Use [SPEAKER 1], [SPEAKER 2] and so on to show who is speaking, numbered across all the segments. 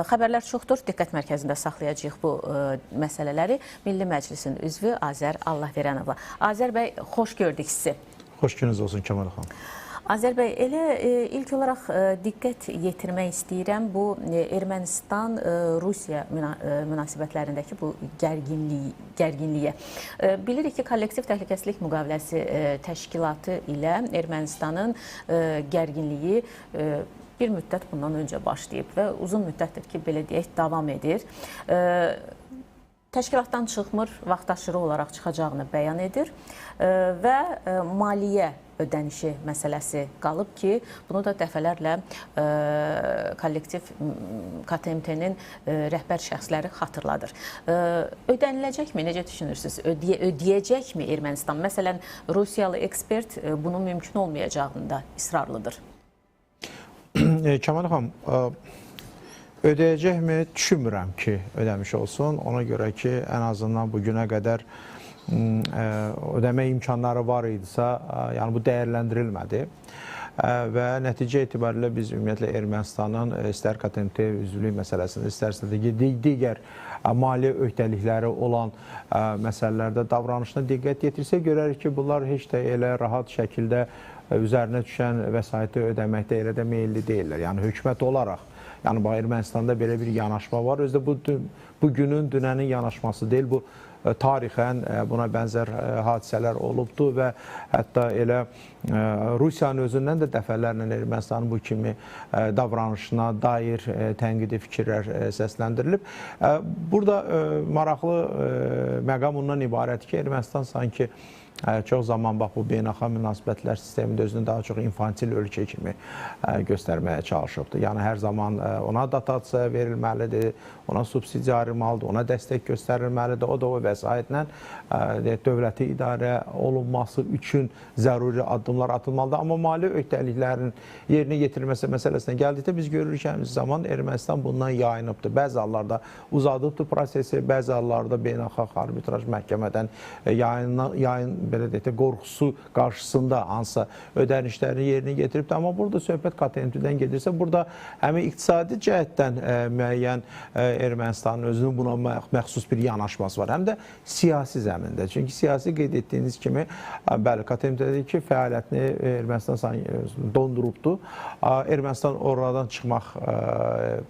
[SPEAKER 1] Xəbərlər çoxdur, diqqət mərkəzində saxlayacağıq bu məsələləri. Milli Məclisin üzvü Azər Allahverənova. Azər bəy, xoş gördük sizi.
[SPEAKER 2] Xoş gününüz olsun Kəmal xanım.
[SPEAKER 1] Azər bəy, elə ilk olaraq diqqət yetirmək istəyirəm bu Ermənistan-Rusiya münasibətlərindəki bu gərginliyə. Bilirik ki, Kollektiv Təhlükəsizlik Müqaviləsi Təşkilatı ilə Ermənistanın gərginliyi bir müddət bundan öncə başlayıb və uzun müddətdir ki, belə deyək, davam edir. Təşkilatdan çıxmır, vaxtaşırı olaraq çıxacağını bəyan edir və maliyyə ödənişi məsələsi qalıb ki, bunu da dəfələrlə kollektiv KTMT-nin rəhbər şəxsləri xatırladır. Ödəniləcəkmi? Necə düşünürsünüz? Ödəyəcəkmi Ermənistan? Məsələn, Rusiyalı ekspert bunun mümkün olmayacağında israrlıdır.
[SPEAKER 2] Kəmal xanım, ödəyəcəkmi? Düşünmürəm ki, ödəmiş olsun. Ona görə ki, ən azından bugünə qədər ödəmə imkanları var idisə, yəni bu dəyərləndirilmədi. Və nəticə etibarilə biz ümumiyyətlə Ermənistanın istər KTMT üzvlük məsələsində, istərsə də digər maliyyə öhdəlikləri olan məsələlərdə davranışına diqqət yetirsə, görərik ki, bunlar heç də elə rahat şəkildə üzərinə düşən vəsaiti ödəməkdə elə də meyilli deyirlər. Yəni, hökumət olaraq, yəni Ermənistanda belə bir yanaşma var. Özdə bu günün, dünənin yanaşması deyil, bu tarixən buna bənzər hadisələr olubdur və hətta elə Rusiyanın özündən də dəfələrlə Ermənistanın bu kimi davranışına dair tənqidi fikirlər səsləndirilib. Burada maraqlı məqam ondan ibarətdir ki, Ermənistan sanki çox zaman bax, bu beynəlxalq münasibətlər sistemində özünü daha çox infantil ölkə kimi göstərməyə çalışıbdır. Yəni, hər zaman ona dotasiya verilməlidir, ona subsidiya ayrılmalıdır, ona dəstək göstərilməlidir. O da o vəsaitlə dövləti idarə olunması üçün zəruri addımlar atılmalıdır. Amma maliyyə öhdəliklərinin yerinə yetirilməsi məsələsinə gəldikdə biz görürük ki, həmin zaman Ermənistan bundan yayınıbdır. Bəzi hallarda uzadıbdır prosesi, bəzi hallarda beynəlxalq arbitraj məhkəmədən belə deyək də, qorxusu qarşısında hansısa ödənişlərini yerinə getiribdir. Amma burada söhbət KTMT-dən gedirsə, burada həmin iqtisadi cəhətdən müəyyən Ermənistanın özünün buna məxsus bir yanaşması var. Həm də siyasi zəmində. Çünki siyasi qeyd etdiyiniz kimi, bəli, KTMT-dəki fəaliyyətini Ermənistan dondurubdur. Ermənistan oradan çıxmaq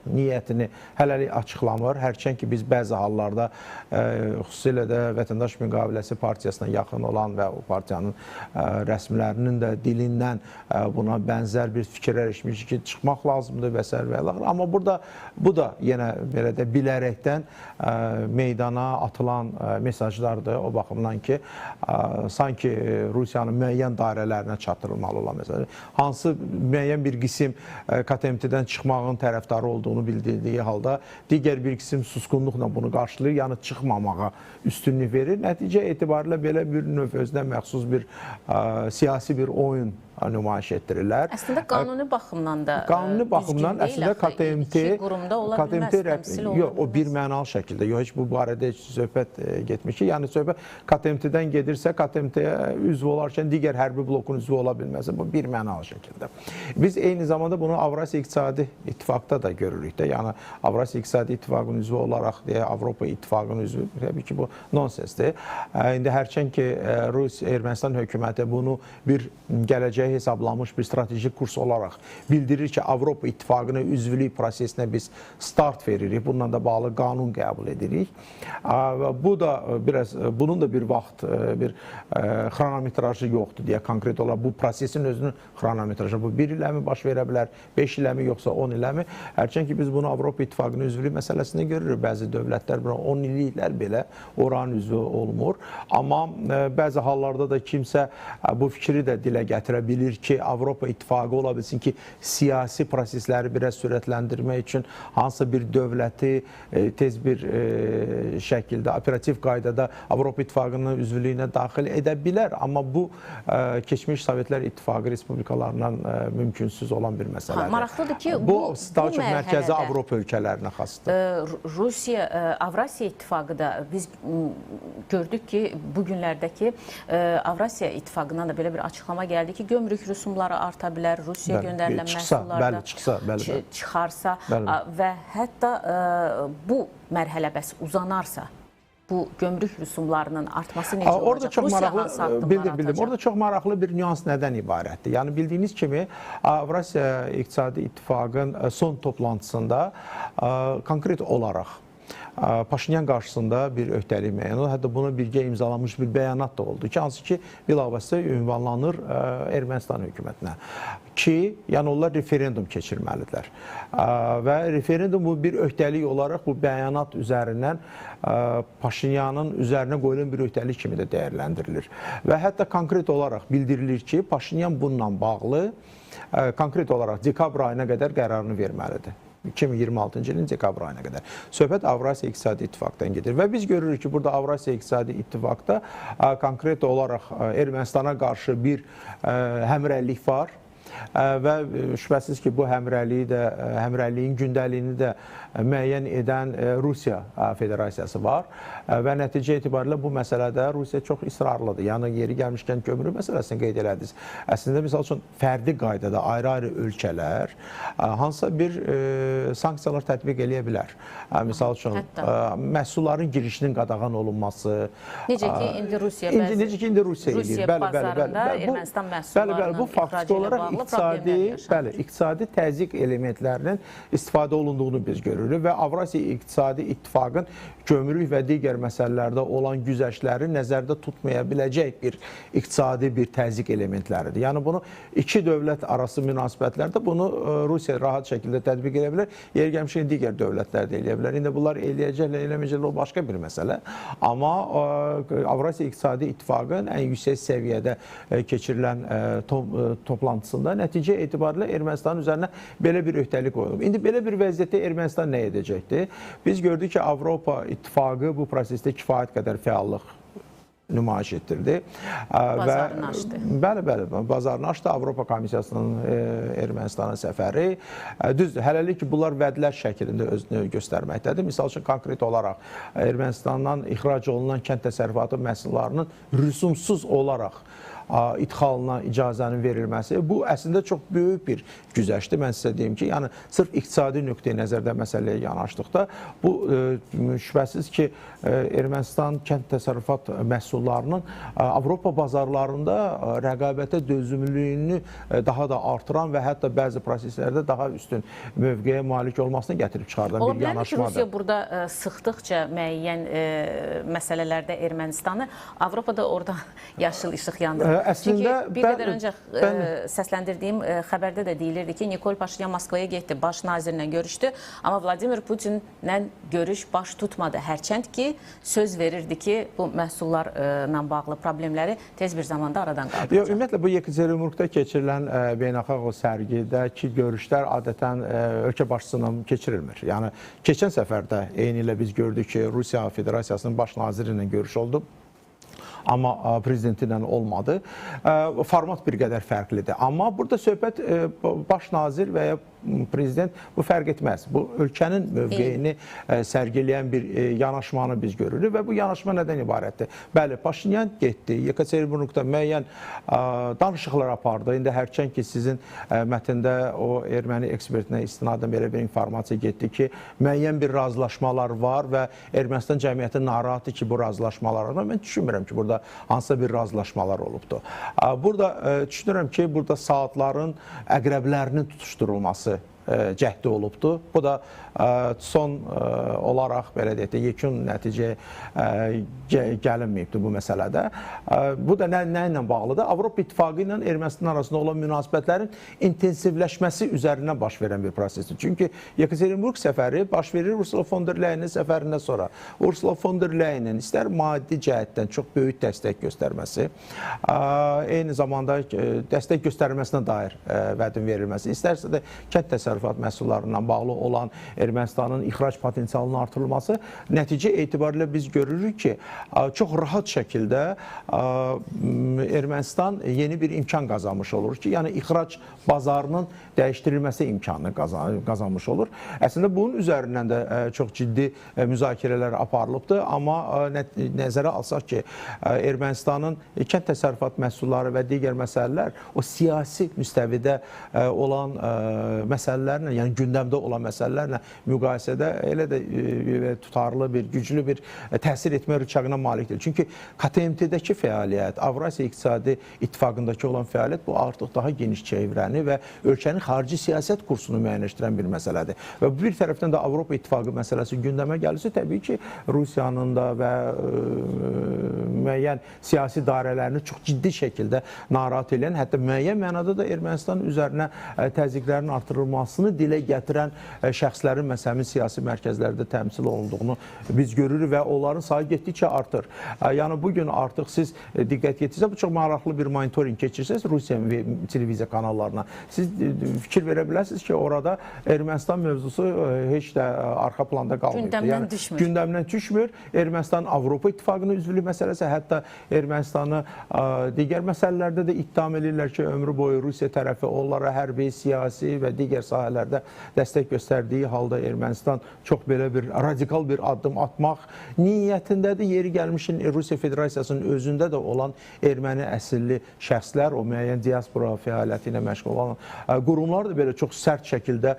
[SPEAKER 2] niyyətini hələlik açıqlamır. Hərçənd ki, biz bəzi hallarda xüsusilə də Vətəndaş Müqaviləsi Partiyasına yaxın olan və o partiyanın rəsmilərinin də dilindən buna bənzər bir fikirlər eşitmişik ki, çıxmaq lazımdır və s. Amma burada bu da yenə belə də bilərəkdən meydana atılan mesajlardır. O baxımdan ki, sanki Rusiyanın müəyyən dairələrinə çatdırılmalı olan məsələ. Hansı müəyyən bir qisim KTMT-dən çıxmağın tərəfdarı olduğunu bildirdiyi halda, digər bir qisim susqunluqla bunu qarşılayır, yəni çıxmamağa üstünlük verir. Nəticə etibarilə belə bir növ özünə məxsus bir siyasi bir oyun nümayiş etdirirlər.
[SPEAKER 1] Əslində qanuni baxımdan da
[SPEAKER 2] qanuni baxımdan əslində KTMT
[SPEAKER 1] qurumda ola bilməz, təmsil olunmaz.
[SPEAKER 2] Yox, o bir mənalı şəkildə. Yox, heç bu barədə söhbət getmiş ki, yəni söhbət KTMT-dən gedirsə, KTMT-yə üzv olarkən digər hərbi blokun üzvü ola bilməz. Bu bir mənalı şəkildə. Biz eyni zamanda bunu Avrasiya İqtisadi İttifaqda da görürük də. Yəni Avrasiya İqtisadi İttifaqının üzvü olaraq deyə Avropa İttifaqının üzvü, təbii ki, bu nonsensdir. İndi hərçənd ki, Ermənistan hökuməti bunu bir gələcək hesablanmış bir stratejik kurs olaraq bildirir ki, Avropa İttifaqına üzvlük prosesinə biz start veririk. Bununla da bağlı qanun qəbul edirik. Bu da biraz, bunun da bir vaxt, bir xronometrajı yoxdur deyə konkret olaraq. Bu prosesin özünün xronometrajı. Bu 1 ilə mi baş verə bilər, 5 ilə mi, yoxsa 10 ilə mi? Hərçənd ki, biz bunu Avropa İttifaqına üzvlük məsələsində görürük. Bəzi dövlətlər 10 illiklər belə oranın üzvü olmur. Amma bəzi hallarda da kimsə bu fikri də dilə gətirə bilir ki, Avropa İttifaqı ola bilsin ki, siyasi prosesləri biraz sürətləndirmək üçün hansısa bir dövləti tez bir şəkildə, operativ qaydada Avropa İttifaqının üzvlüyünə daxil edə bilər. Amma bu, keçmiş Sovetlər İttifaqı respublikalarından mümkünsüz olan bir məsələdir.
[SPEAKER 1] Maraqlıdır ki,
[SPEAKER 2] bu daha çox mərkəzi Avropa ölkələrinə xasdır.
[SPEAKER 1] Rusiya, Avrasiya İttifaqı da biz gördük ki, bu günlərdəki Avrasiya İttifaqından da belə bir açıqlama gəldi ki, gömrük rüsumları arta bilər, Rusiya göndərilən məhsullarda çıxarsa və hətta bu mərhələ bəs uzanarsa, bu gömrük rüsumlarının artması necə olacaq? Rusiya hansı addımlar atacaq?
[SPEAKER 2] Orada çox maraqlı bir nüans nədən ibarətdir? Yəni bildiyiniz kimi Avrasiya İqtisadi İttifaqın son toplantısında konkret olaraq Paşinyan qarşısında bir öhdəlik müəyyən oldu. Hətta buna birgə imzalanmış bir bəyanat da oldu ki, hansı ki, bilavasitə ünvanlanır Ermənistan hökumətinə ki, yəni onlar referendum keçirməlidirlər. Və referendum bu bir öhdəlik olaraq bu bəyanat üzərindən Paşinyanın üzərinə qoyulan bir öhdəlik kimi də dəyərləndirilir. Və hətta konkret olaraq bildirilir ki, Paşinyan bununla bağlı konkret olaraq dekabr ayına qədər qərarını verməlidir. 2026-cı ilin dekabr ayına qədər. Söhbət Avrasiya İqtisadi İttifaqdan gedir. Və biz görürük ki, burada Avrasiya İqtisadi İttifaqda konkret olaraq Ermənistana qarşı bir həmrəylik var. Və şübhəsiz ki, bu həmrəyliyin gündəliyini də müəyyən edən Rusiya Federasiyası var və nəticə etibarilə bu məsələdə Rusiya çox israrlıdır. Yəni, yeri gəlmişkən gömrük məsələsini qeyd elədiniz. Əslində, misal üçün, fərdi qaydada ayrı-ayrı ölkələr hansısa bir sanksiyalar tətbiq eləyə bilər. Misal üçün, məhsulların girişinin qadağan olunması.
[SPEAKER 1] Necə ki, indi Rusiya eləyir. Rusiya bazarında Ermənistan məhsullarının ixracı ilə bağlı
[SPEAKER 2] İqtisadi təzyiq elementlərinin istifadə olunduğunu biz görürük və Avrasiya İqtisadi İttifaqın gömrük və digər məsələlərdə olan güzəştləri nəzərdə tutmaya biləcək bir iqtisadi bir təzyiq elementləridir. Yəni bunu iki dövlət arası münasibətlərdə bunu Rusiya rahat şəkildə tətbiq edə bilər, yer gəlmişkən digər dövlətlər də eləyə bilər. İndi bunlar eləyəcəklər, eləməyəcəklər, o başqa bir məsələ. Amma Avrasiya İqtisadi İttifaqın ən yüksək səviyyədə keçirilən toplantısında nəticə etibarilə Ermənistanın üzərinə belə bir öhdəlik qoyulub. İndi belə bir vəziyyətdə Ermənistan nə edəcəkdir? Biz gördük ki, Avropa İttifaqı bu prosesdə kifayət qədər fəallıq nümayiş etdirdi.
[SPEAKER 1] Bazarını açdı.
[SPEAKER 2] Bəli, bazarını açdı. Avropa Komissiyasının Ermənistana səfəri. Düzdür, hələlik ki, bunlar vədlər şəklində özünü göstərməkdədir. Misal üçün, konkret olaraq Ermənistandan ixrac olunan kənd təsərrüfatı məhsullarının rüsumsuz olaraq idxalına icazənin verilməsi, bu əslində çox böyük bir güzəştdir. Mən sizə deyim ki, yəni sırf iqtisadi nöqteyi nəzərdə məsələyə yanaşdıqda, bu şübhəsiz ki, Ermənistan kənd təsərrüfat məhsullarının Avropa bazarlarında rəqabətə dözümlülüyünü daha da artıran və hətta bəzi proseslərdə daha üstün mövqeyə malik olmasını gətirib çıxardan bir yanaşmadır.
[SPEAKER 1] Rusiya burada sıxdıqca müəyyən məsələlərdə Ermənistanı, Avropada orada yaşıl işıq yandırır. Çünki bir qədər öncə səsləndirdiyim xəbərdə də deyilirdi ki, Nikol Paşinyan Moskvaya getdi, baş nazirlə görüşdü, amma Vladimir Putinlə görüş baş tutmadı. Hərçənd ki, söz verirdi ki, bu məhsullarla bağlı problemləri tez bir zamanda aradan qaldıracaq.
[SPEAKER 2] Ümumiyyətlə, bu Yekaterinburqda keçirilən beynəlxalq görüşdəki görüşlər adətən ölkə başçısıyla keçirilmir. Yəni, keçən səfərdə eyni ilə biz gördük ki, Rusiya Federasiyasının baş naziri ilə görüş oldu. Amma prezidenti ilə olmadı. Format bir qədər fərqlidir. Amma burada söhbət baş nazir və ya prezident bu fərq etməz. Bu ölkənin mövqeyini sərgiləyən bir yanaşmanı biz görürük və bu yanaşma nədən ibarətdir? Bəli, Paşinyan getdi, Yekaterinburqda müəyyən danışıqlar apardı. İndi hərçənd ki, sizin mətndə o erməni ekspertinə istinadən belə bir informasiya getdi ki, müəyyən bir razılaşmalar var və Ermənistan cəmiyyəti narahatdır ki, bu razılaşmalardan mən düşünmürəm ki, burada hansısa bir razılaşmalar olubdur. Burada düşünürəm ki, burada saatların əqrəblərinin tutuşdurulması cəhdi olubdur. Bu da son olaraq, belə deyək də, yekun nəticəyə gəlinməyibdir bu məsələdə. Bu da nə ilə bağlıdır? Avropa İttifaqı ilə Ermənistan arasında olan münasibətlərin intensivləşməsi üzərindən baş verən bir prosesdir. Çünki Yekaterinburq səfəri baş verir Ursula von der Leyenin səfərindən sonra. Ursula von der Leyenin istər maddi cəhətdən çox böyük dəstək göstərməsi, eyni zamanda dəstək göstərməsinə dair vədin verilməsi, istərsə də kənd təsərrüfatı təsərrüfat məhsullarından bağlı olan Ermənistanın ixrac potensialının artırılması nəticə etibarilə biz görürük ki, çox rahat şəkildə Ermənistan yeni bir imkan qazanmış olur ki, yəni ixrac bazarının dəyişdirilməsi imkanını qazanmış olur. Əslində bunun üzərindən də çox ciddi müzakirələr aparılıbdır, amma nəzərə alsaq ki, Ermənistanın kənd təsərrüfat məhsulları və digər məsələlər o siyasi müstəvidə olan məsələlərlə, yəni gündəmdə olan məsələlərlə müqayisədə elə də tutarlı bir, güclü bir təsir etmə rıçağına malikdir. Çünki KTMT-dəki fəaliyyət, Avrasiya İqtisadi İttifaqındakı olan fəaliyyət bu artıq daha geniş çevrəni və ölkənin xarici siyasət kursunu müəyyənləşdirən bir məsələdir. Və bir tərəfdən də Avropa İttifaqı məsələsi gündəmə gəlirsə, təbii ki, Rusiyanın da və müəyyən siyasi dairələrini çox ciddi şəkildə narahat edən, hətta müəyyən mənada da Ermənistan üzərinə təzyiqlərin artırılmasını dilə gətirən şəxslərin məsələmin siyasi mərkəzlərdə təmsil olunduğunu biz görürük və onların sayı getdikcə artır. Yəni bugün artıq siz diqqət yetirsiniz, bu çox maraqlı bir monitorinq keçirsiniz Rusiya televiziya kanallarına. Siz fikir verə bilərsiniz ki, orada Ermənistan mövzusu heç də arxa planda qalmır.
[SPEAKER 1] Gündəmdən düşmür.
[SPEAKER 2] Gündəmdən düşmür. Ermənistan Avropa İttifaqının üzvlük məsələsi, hətta Ermənistanı digər məsələlərdə də ittiham edirlər ki, ömrü boyu Rusiya tərəfi onlara hərbi, siyasi və digər sahələrdə dəstək göstərdiyi halda Ermənistan çox belə bir radikal bir addım atmaq niyyətindədir. Yeri gəlmişin Rusiya Federasiyasının özündə də olan erməni əsilli şəxslər, o müəyyən diaspora fəaliyyəti ilə məşğul olan qurumlar da belə çox sərt şəkildə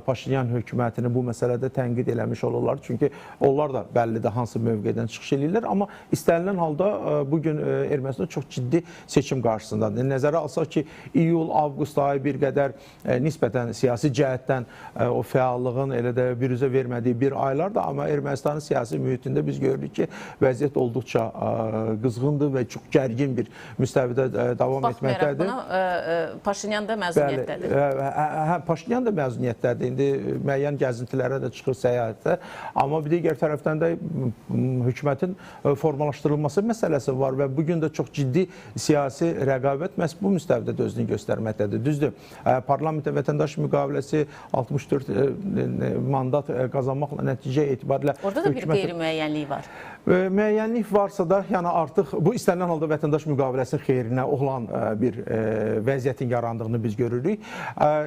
[SPEAKER 2] Paşinyan hökumətini bu məsələdə tənqid eləmiş olurlar. Çünki onlar da bəllidir hansı mövqedən çıxış edirlər. Amma istənilən halda bugün Ermənistan çox ciddi seçim qarşısındadır. Nəzərə alsaq ki, iyul, avqust ayı bir qədər nisbətən siyasi cəhətdən o fəallığın elə də bürüzə vermədiyi bir aylardır. Amma Ermənistanın siyasi mühitində biz görürük ki, vəziyyət olduqca qızğındır və çox gərgin bir müstəvidə davam etməkdədir.
[SPEAKER 1] Baxmayaraq buna Paşinyan da məzuniyyətdədir.
[SPEAKER 2] Paşinyan da məzuniyyətdədir. İndi müəyyən gəzintilərə də çıxır səyahətdə. Amma bir digər tərəfdən də hökumətin formalaşdırılması məsələsi var və bugün də çox ciddi siyasi rəqabət məhz bu müstəvidə də özünü göstərməkdədir. Düzdür, parlamentə vətəndaş müqaviləsi 64 mandat qazanmaqla nəticə etibarilə
[SPEAKER 1] orada da bir qeyri-müəyyənlik var.
[SPEAKER 2] Müəyyənlik varsa da, yəni artıq bu istənilən halda vətəndaş müqaviləsinin xeyrinə olan bir vəziyyətin yarandığını biz görürük.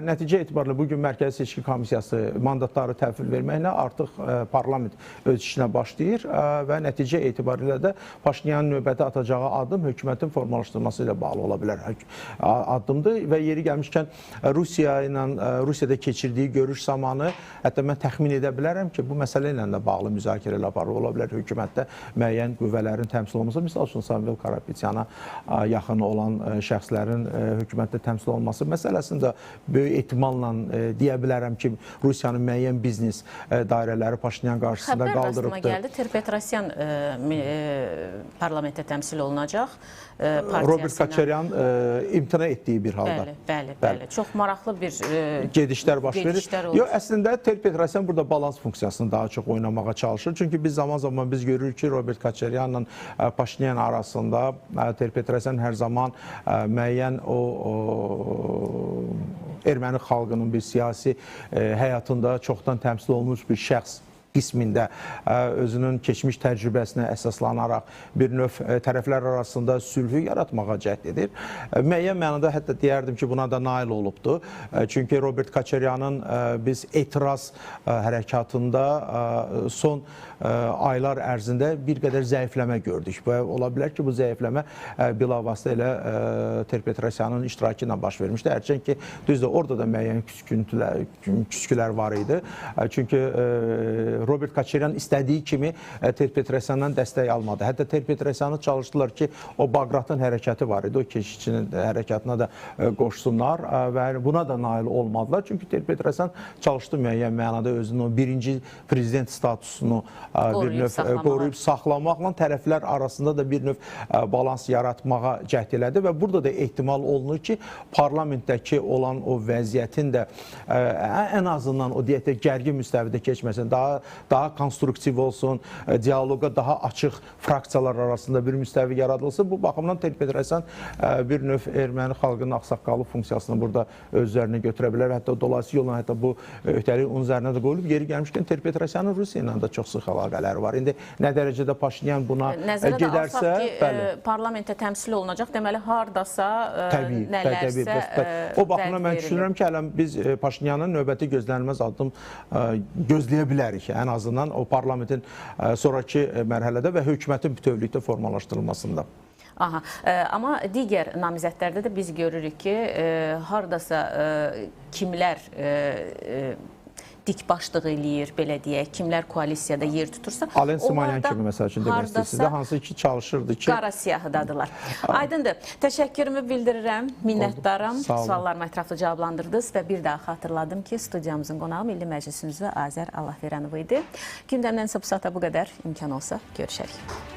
[SPEAKER 2] Nəticə etibarilə bugün Mərkəzi Seçki Komissiyası mandatları təhvil verməklə artıq parlament öz işinə başlayır və nəticə etibarilə də Paşinyanın növbəti atacağı addım hökumətin formalaşdırılması ilə bağlı ola bilər addımdır və yeri gəlmişkən Rusiyada keçirdiyi görüş zamanı hətta mən təxmin edə bilərəm ki, bu məsələ ilə də bağlı müzakirələr aparılır. Ola bilər hökumətdə müəyyən qüvvələrin təmsil olunması, misal üçün Samvel Karapetyana yaxın olan şəxslərin hökumətdə təmsil olunması məsələsində böyük ehtimalla deyə bilərəm ki, Rusiyanın müəyyən biznes dairələri Paşinyan qarşısında qaldırıbdır.
[SPEAKER 1] Xəbər gəldi, Ter-Petrosyan parlamentdə təmsil olunacaq.
[SPEAKER 2] Robert Koçaryan imtina etdiyi bir halda.
[SPEAKER 1] Bəli. Çox maraqlı bir
[SPEAKER 2] gedişlər baş verir. Yox, əslində Ter-Petrosyan burada balans funksiyasını daha çox oynamağa çalışır. Çünki biz zaman-zaman biz görürük ki, Robert Koçaryanla Paşinyan arasında Ter-Petrosyan hər zaman müəyyən o erməni xalqının bir siyasi həyatında çoxdan təmsil olunmuş bir şəxs qismində özünün keçmiş təcrübəsinə əsaslanaraq bir növ tərəflər arasında sülhü yaratmağa cəhd edir. Müəyyən mənada hətta deyərdim ki, buna da nail olubdur. Çünki Robert Koçaryanın biz etiraz hərəkatında son aylar ərzində bir qədər zəifləmə gördük və ola bilər ki, bu zəifləmə bilavasitə elə Ter-Petrosyanın iştirakı ilə baş vermişdi. Hərçənd ki, düzdür, orada da müəyyən küskülər var idi. Çünki Robert Koçaryan istədiyi kimi Ter-Petrosyandan dəstək almadı. Hətta Ter-Petrosyanı çalışdılar ki, o Baqratın hərəkəti var idi, o keşikçinin hərəkatına da qoşsunlar və buna da nail olmadılar. Çünki Ter-Petrosyan çalışdı müəyyən mənada özünün o birinci prezident statusunu bir növ qoruyub saxlamaqla tərəflər arasında da bir növ balans yaratmağa cəhd elədi və burada da ehtimal olunur ki, parlamentdəki olan o vəziyyətin də ən azından o deyək də gərgin müstəvidə keçməsin, daha konstruktiv olsun, dialoqa daha açıq fraksiyalar arasında bir müstəvi yaradılsın. Bu baxımdan Tel-Petrosyan bir növ erməni xalqının ağsaqqalı funksiyasını burada özlərinə götürə bilər. Hətta dolayısıyla yolla hətta bu öhdəlik onun üzərinə də qoyulub. Yeri gəlmişkən Tel-Petrosyanın Rusiya ilə də çox sıx əlaqələri var. İndi nə dərəcədə Paşinyan buna gedərsə,
[SPEAKER 1] parlamentə təmsil olunacaq. Deməli, hardasa
[SPEAKER 2] təbii,
[SPEAKER 1] nələrsə
[SPEAKER 2] o baxımdan mən düşünürəm ki, hələ biz Paşinyanın növbəti gözlənilməz addım gözləyə bilərik. Ən azından o parlamentin sonraki mərhələdə və hökumətin bütövlükdə formalaşdırılmasında.
[SPEAKER 1] Aha, amma digər namizədlərdə də biz görürük ki, hardasa kimlər dikbaşlıq eləyir, belə deyək, kimlər koalisiyada yer tutursa,
[SPEAKER 2] Alen Simonyan kimi məsəl üçün demək istəyirsiniz, hansı ki çalışırdı ki...
[SPEAKER 1] Qara siyahıdadılar. Aydındır. Təşəkkürümü bildirirəm, minnətdaram. Suallarımı ətraflı cavablandırdınız və bir daha xatırladım ki, studiyamızın qonağı Milli Məclisin üzvü Azər Allahverənov idi. Gündəmdən isə bu saata bu qədər. İmkan olsa görüşərik.